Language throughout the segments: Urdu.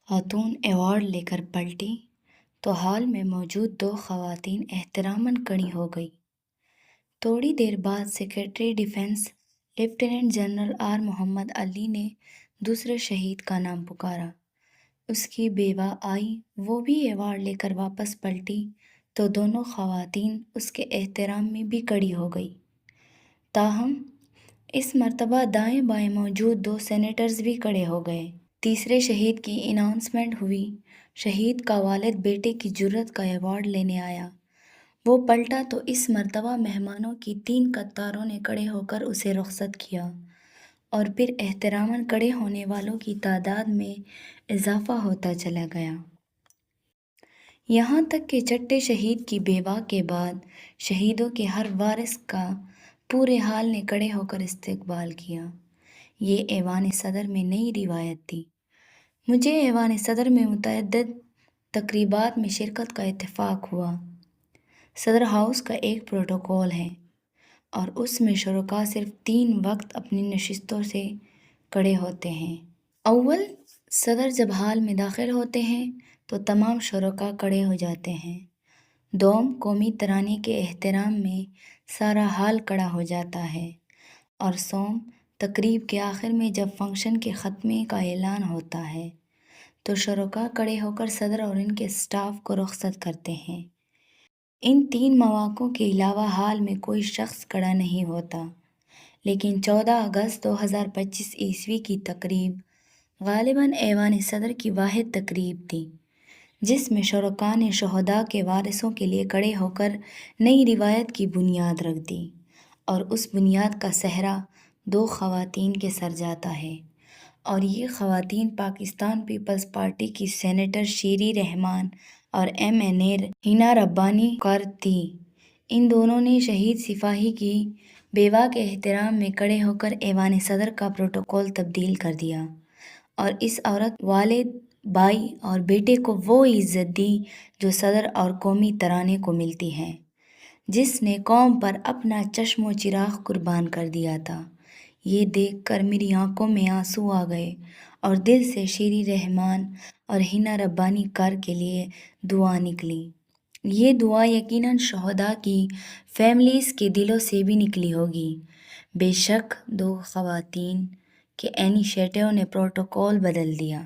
خاتون ایوارڈ لے کر پلٹی تو ہال میں موجود دو خواتین احتراماً کھڑی ہو گئی۔ تھوڑی دیر بعد secretary defence lieutenant general R Muhammad Ali نے دوسرے شہید کا نام پکارا۔ اس کی بیوہ آئی، وہ بھی ایوارڈ لے کر واپس پلٹی تو دونوں خواتین اس کے احترام میں بھی کھڑی ہو گئی۔ تاہم اس مرتبہ دائیں بائیں موجود دو سینیٹرز بھی کھڑے ہو گئے۔ تیسرے شہید کی اناؤنسمنٹ ہوئی۔ شہید کا والد بیٹے کی جرأت کا ایوارڈ لینے آیا۔ وہ پلٹا تو اس مرتبہ مہمانوں کی 3 قطاروں نے کھڑے ہو کر اسے رخصت کیا اور پھر احتراماً کھڑے ہونے والوں کی تعداد میں اضافہ ہوتا چلا گیا۔ یہاں تک کہ چھٹے شہید کی بیوہ کے بعد شہیدوں کے ہر وارث کا پورے ہال نے کھڑے ہو کر استقبال کیا۔ یہ ایوان صدر میں نئی روایت تھی۔ مجھے ایوان صدر میں متعدد تقریبات میں شرکت کا اتفاق ہوا۔ صدر ہاؤس کا ایک پروٹوکول ہے اور اس میں شرکاء صرف 3 وقت اپنی نشستوں سے کھڑے ہوتے ہیں۔ اول، صدر جب ہال میں داخل ہوتے ہیں تو تمام شرکاء کھڑے ہو جاتے ہیں۔ دوم، قومی ترانے کے احترام میں سارا ہال کھڑا ہو جاتا ہے۔ اور سوم، تقریب کے آخر میں جب فنکشن کے ختمے کا اعلان ہوتا ہے تو شرکاء کھڑے ہو کر صدر اور ان کے اسٹاف کو رخصت کرتے ہیں۔ ان 3 مواقعوں کے علاوہ ہال میں کوئی شخص کھڑا نہیں ہوتا۔ لیکن 14 اگست 2025 کی تقریب غالباً ایوان صدر کی واحد تقریب تھی جس میں شرکاء نے شہداء کے وارثوں کے لیے کھڑے ہو کر نئی روایت کی بنیاد رکھ دی، اور اس بنیاد کا سہرا 2 خواتین کے سر جاتا ہے، اور یہ خواتین پاکستان پیپلز پارٹی کی سینیٹر شیری رحمان اور MNA ہینا ربانی کار تھی۔ ان دونوں نے شہید سپاہی کی بیوہ کے احترام میں کھڑے ہو کر ایوان صدر کا پروٹوکول تبدیل کر دیا اور اس عورت، والد، بھائی اور بیٹے کو وہ عزت دی جو صدر اور قومی ترانے کو ملتی ہے، جس نے قوم پر اپنا چشم و چراغ قربان کر دیا تھا۔ یہ دیکھ کر میری آنکھوں میں آنسو آ گئے اور دل سے شیری رحمان اور ہینا ربانی کار کے لیے دعا نکلی۔ یہ دعا یقیناً شہداء کی فیملیز کے دلوں سے بھی نکلی ہوگی۔ بے شک 2 خواتین کے انیشیٹو نے پروٹوکول بدل دیا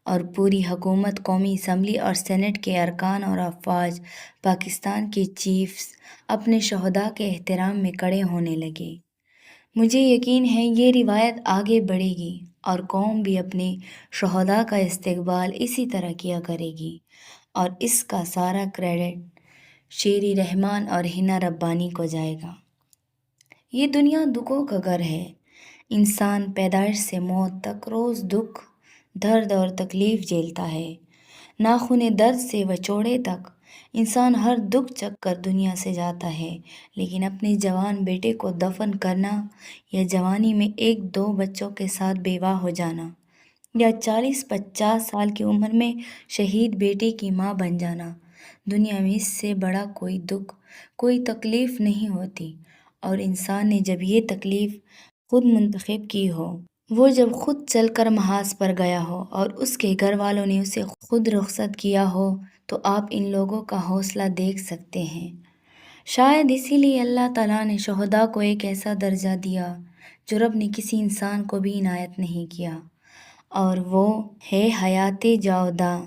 اور پوری حکومت، قومی اسمبلی اور سینٹ کے ارکان اور افواج، پاکستان کے چیفز اپنے شہداء کے احترام میں کھڑے ہونے لگے۔ مجھے یقین ہے یہ روایت آگے بڑھے گی اور قوم بھی اپنے شہداء کا استقبال اسی طرح کیا کرے گی، اور اس کا سارا کریڈٹ شیری رحمان اور ہینا ربانی کو جائے گا۔ یہ دنیا دکھوں کا گھر ہے۔ انسان پیدائش سے موت تک روز دکھ، درد اور تکلیف جھیلتا ہے۔ ناخن درد سے وچوڑے تک انسان ہر دکھ چکھ کر دنیا سے جاتا ہے، لیکن اپنے جوان بیٹے کو دفن کرنا یا جوانی میں 1-2 بچوں کے ساتھ بیوہ ہو جانا یا 40-50 سال کی عمر میں شہید بیٹی کی ماں بن جانا، دنیا میں اس سے بڑا کوئی دکھ، کوئی تکلیف نہیں ہوتی۔ اور انسان نے جب یہ تکلیف خود منتخب کی ہو، وہ جب خود چل کر محاذ پر گیا ہو اور اس کے گھر والوں نے اسے خود رخصت کیا ہو، تو آپ ان لوگوں کا حوصلہ دیکھ سکتے ہیں۔ شاید اسی لیے اللہ تعالیٰ نے شہداء کو ایک ایسا درجہ دیا جو رب نے کسی انسان کو بھی عنایت نہیں کیا، اور وہ ہے حیات جاوداں،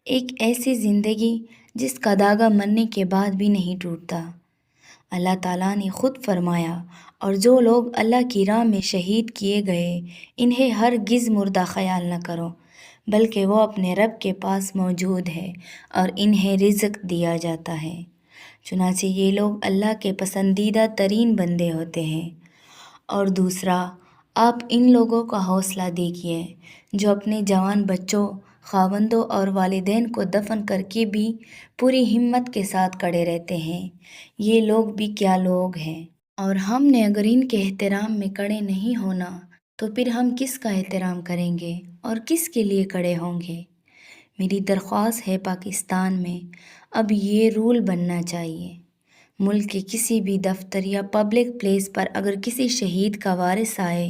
ایک ایسی زندگی جس کا دھاگا مرنے کے بعد بھی نہیں ٹوٹتا۔ اللہ تعالیٰ نے خود فرمایا، اور جو لوگ اللہ کی راہ میں شہید کیے گئے انہیں ہرگز مردہ خیال نہ کرو، بلکہ وہ اپنے رب کے پاس موجود ہے اور انہیں رزق دیا جاتا ہے۔ چنانچہ یہ لوگ اللہ کے پسندیدہ ترین بندے ہوتے ہیں۔ اور دوسرا، آپ ان لوگوں کا حوصلہ دیکھیے جو اپنے جوان بچوں، خاوندوں اور والدین کو دفن کر کے بھی پوری ہمت کے ساتھ کھڑے رہتے ہیں۔ یہ لوگ بھی کیا لوگ ہیں۔ اور ہم نے اگر ان کے احترام میں کھڑے نہیں ہونا تو پھر ہم کس کا احترام کریں گے اور کس کے لیے کھڑے ہوں گے؟ میری درخواست ہے، پاکستان میں اب یہ رول بننا چاہیے، ملک کے کسی بھی دفتر یا پبلک پلیس پر اگر کسی شہید کا وارث آئے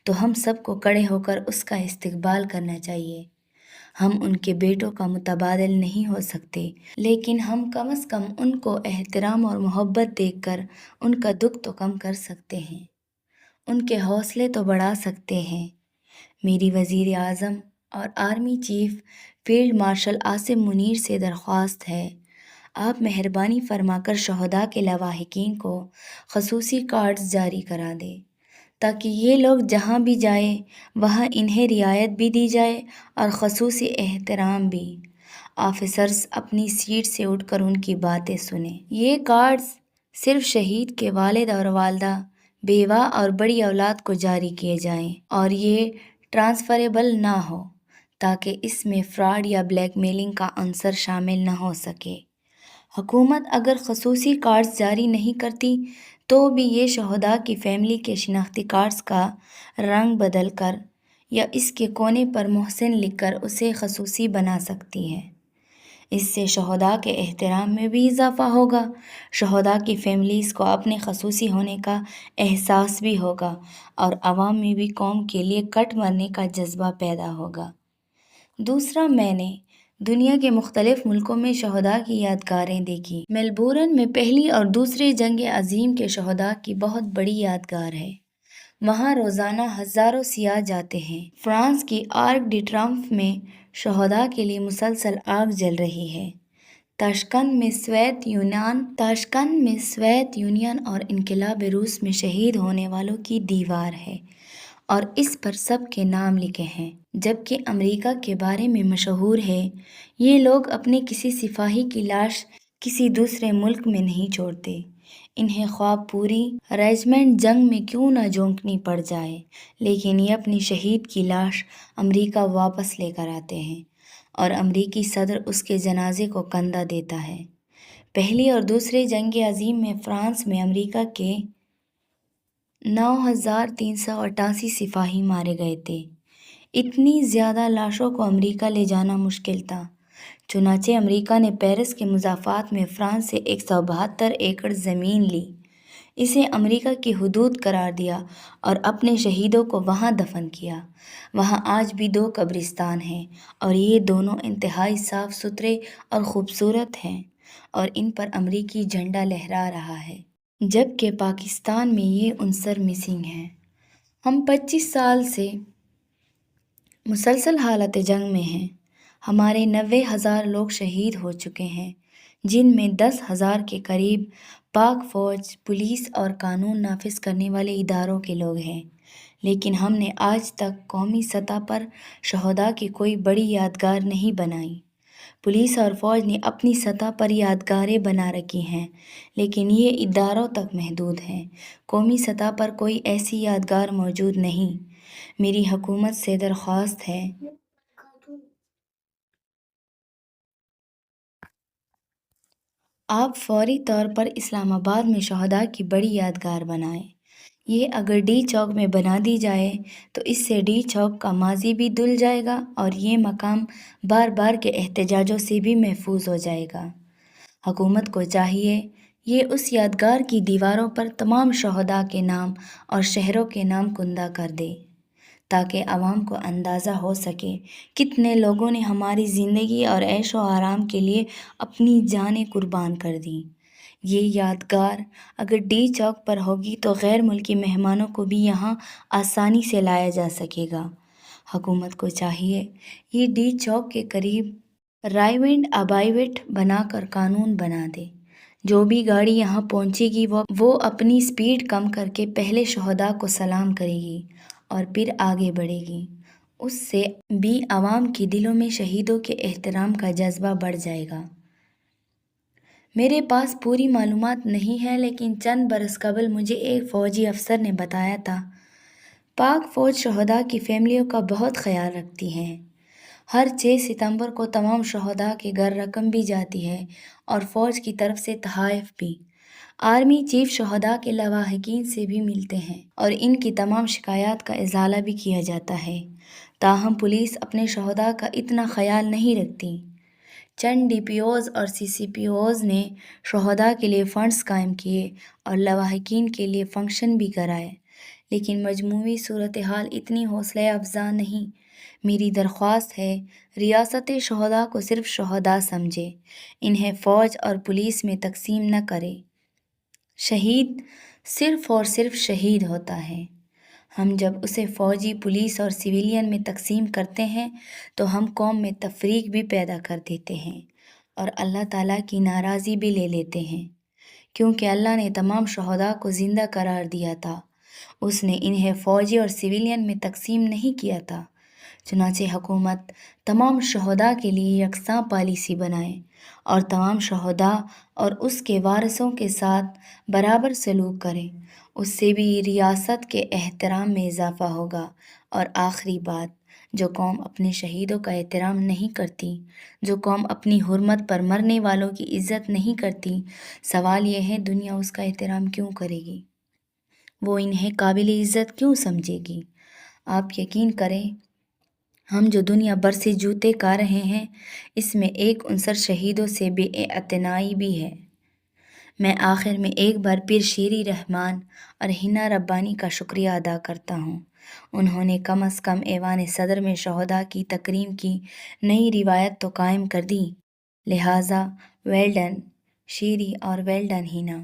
تو ہم سب کو کھڑے ہو کر اس کا استقبال کرنا چاہیے۔ ہم ان کے بیٹوں کا متبادل نہیں ہو سکتے، لیکن ہم کم از کم ان کو احترام اور محبت دے کر ان کا دکھ تو کم کر سکتے ہیں، ان کے حوصلے تو بڑھا سکتے ہیں۔ میری وزیر اعظم اور army chief field marshal Asim Munir سے درخواست ہے، آپ مہربانی فرما کر شہداء کے لواحقین کو خصوصی کارڈز جاری کرا دیں تاکہ یہ لوگ جہاں بھی جائیں وہاں انہیں رعایت بھی دی جائے اور خصوصی احترام بھی۔ آفیسرز اپنی سیٹ سے اٹھ کر ان کی باتیں سنیں۔ یہ کارڈز صرف شہید کے والد اور والدہ، بیوہ اور بڑی اولاد کو جاری کیے جائیں اور یہ ٹرانسفریبل نہ ہو تاکہ اس میں فراڈ یا بلیک میلنگ کا عنصر شامل نہ ہو سکے۔ حکومت اگر خصوصی کارڈز جاری نہیں کرتی تو بھی یہ شہداء کی فیملی کے شناختی کارڈز کا رنگ بدل کر یا اس کے کونے پر محسن لکھ کر اسے خصوصی بنا سکتی ہے۔ اس سے شہداء کے احترام میں بھی اضافہ ہوگا، شہداء کی فیملیز کو اپنے خصوصی ہونے کا احساس بھی ہوگا اور عوام میں بھی قوم کے لیے کٹ مرنے کا جذبہ پیدا ہوگا۔ دوسرا، میں نے دنیا کے مختلف ملکوں میں شہداء کی یادگاریں دیکھی۔ میلبورن میں پہلی اور دوسری جنگ عظیم کے شہداء کی بہت بڑی یادگار ہے۔ وہاں روزانہ ہزاروں سیاح جاتے ہیں۔ فرانس کی آرک ڈی ٹرمف میں شہداء کے لیے مسلسل آگ جل رہی ہے۔ تاشقند میں سوویت یونین اور انقلاب روس میں شہید ہونے والوں کی دیوار ہے اور اس پر سب کے نام لکھے ہیں۔ جبکہ امریکہ کے بارے میں مشہور ہے، یہ لوگ اپنے کسی سپاہی کی لاش کسی دوسرے ملک میں نہیں چھوڑتے، انہیں خواہ پوری ریجمنٹ جنگ میں کیوں نہ جھونکنی پڑ جائے، لیکن یہ اپنی شہید کی لاش امریکہ واپس لے کر آتے ہیں اور امریکی صدر اس کے جنازے کو کندھا دیتا ہے۔ پہلی اور دوسری جنگ عظیم میں فرانس میں امریکہ کے 9,388 سپاہی مارے گئے تھے۔ اتنی زیادہ لاشوں کو امریکہ لے جانا مشکل تھا، چنانچہ امریکہ نے پیرس کے مضافات میں فرانس سے 172 ایکڑ زمین لی، اسے امریکہ کی حدود قرار دیا اور اپنے شہیدوں کو وہاں دفن کیا۔ وہاں آج بھی 2 قبرستان ہیں اور یہ دونوں انتہائی صاف ستھرے اور خوبصورت ہیں اور ان پر امریکی جھنڈا لہرا رہا ہے، جبکہ پاکستان میں یہ عنصر مسنگ ہے۔ ہم 25 سال سے مسلسل حالت جنگ میں ہیں۔ ہمارے 90,000 لوگ شہید ہو چکے ہیں، جن میں 10,000 کے قریب پاک فوج، پولیس اور قانون نافذ کرنے والے اداروں کے لوگ ہیں، لیکن ہم نے آج تک قومی سطح پر شہداء کی کوئی بڑی یادگار نہیں بنائی۔ پولیس اور فوج نے اپنی سطح پر یادگاریں بنا رکھی ہیں، لیکن یہ اداروں تک محدود ہیں، قومی سطح پر کوئی ایسی یادگار موجود نہیں۔ میری حکومت سے درخواست ہے، آپ فوری طور پر اسلام آباد میں شہداء کی بڑی یادگار بنائیں۔ یہ اگر ڈی چوک میں بنا دی جائے تو اس سے ڈی چوک کا ماضی بھی دھل جائے گا اور یہ مقام بار بار کے احتجاجوں سے بھی محفوظ ہو جائے گا۔ حکومت کو چاہیے یہ اس یادگار کی دیواروں پر تمام شہداء کے نام اور شہروں کے نام کندہ کر دے تاکہ عوام کو اندازہ ہو سکے کتنے لوگوں نے ہماری زندگی اور عیش و آرام کے لیے اپنی جانیں قربان کر دیں۔ یہ یادگار اگر ڈی چوک پر ہوگی تو غیر ملکی مہمانوں کو بھی یہاں آسانی سے لایا جا سکے گا۔ حکومت کو چاہیے یہ ڈی چوک کے قریب رائونڈ ابائیوٹ بنا کر قانون بنا دے، جو بھی گاڑی یہاں پہنچے گی وہ اپنی سپیڈ کم کر کے پہلے شہداء کو سلام کرے گی اور پھر آگے بڑھے گی۔ اس سے بھی عوام کے دلوں میں شہیدوں کے احترام کا جذبہ بڑھ جائے گا۔ میرے پاس پوری معلومات نہیں ہے، لیکن چند برس قبل مجھے ایک فوجی افسر نے بتایا تھا، پاک فوج شہداء کی فیملیوں کا بہت خیال رکھتی ہے۔ ہر 6 ستمبر کو تمام شہداء کے گھر رقم بھی جاتی ہے اور فوج کی طرف سے تحائف بھی۔ آرمی چیف شہداء کے لواحقین سے بھی ملتے ہیں اور ان کی تمام شکایات کا ازالہ بھی کیا جاتا ہے، تاہم پولیس اپنے شہداء کا اتنا خیال نہیں رکھتی۔ چند ڈی پی اوز اور سی سی پی اوز نے شہداء کے لیے فنڈز قائم کیے اور لواحقین کے لیے فنکشن بھی کرائے، لیکن مجموعی صورتحال اتنی حوصلہ افزا نہیں میری درخواست ہے ریاست شہداء کو صرف شہداء سمجھے، انہیں فوج اور پولیس میں تقسیم نہ کرے۔ شہید صرف اور صرف شہید ہوتا ہے۔ ہم جب اسے فوجی، پولیس اور سویلین میں تقسیم کرتے ہیں تو ہم قوم میں تفریق بھی پیدا کر دیتے ہیں اور اللہ تعالیٰ کی ناراضی بھی لے لیتے ہیں، کیونکہ اللہ نے تمام شہداء کو زندہ قرار دیا تھا، اس نے انہیں فوجی اور سویلین میں تقسیم نہیں کیا تھا۔ چنانچہ حکومت تمام شہداء کے لیے یکساں پالیسی بنائے اور تمام شہداء اور اس کے وارثوں کے ساتھ برابر سلوک کرے، اس سے بھی ریاست کے احترام میں اضافہ ہوگا۔ اور آخری بات، جو قوم اپنے شہیدوں کا احترام نہیں کرتی، جو قوم اپنی حرمت پر مرنے والوں کی عزت نہیں کرتی، سوال یہ ہے دنیا اس کا احترام کیوں کرے گی؟ وہ انہیں قابل عزت کیوں سمجھے گی؟ آپ یقین کریں، ہم جو دنیا بھر سے جوتے کھا رہے ہیں، اس میں ایک عنصر شہیدوں سے بے اعتنائی بھی ہے۔ میں آخر میں ایک بار پھر شیری رحمان اور حنا ربانی کا شکریہ ادا کرتا ہوں۔ انہوں نے کم از کم ایوان صدر میں شہداء کی تکریم کی نئی روایت تو قائم کر دی، لہٰذا ویل ڈن شیری اور ویل ڈن حنا۔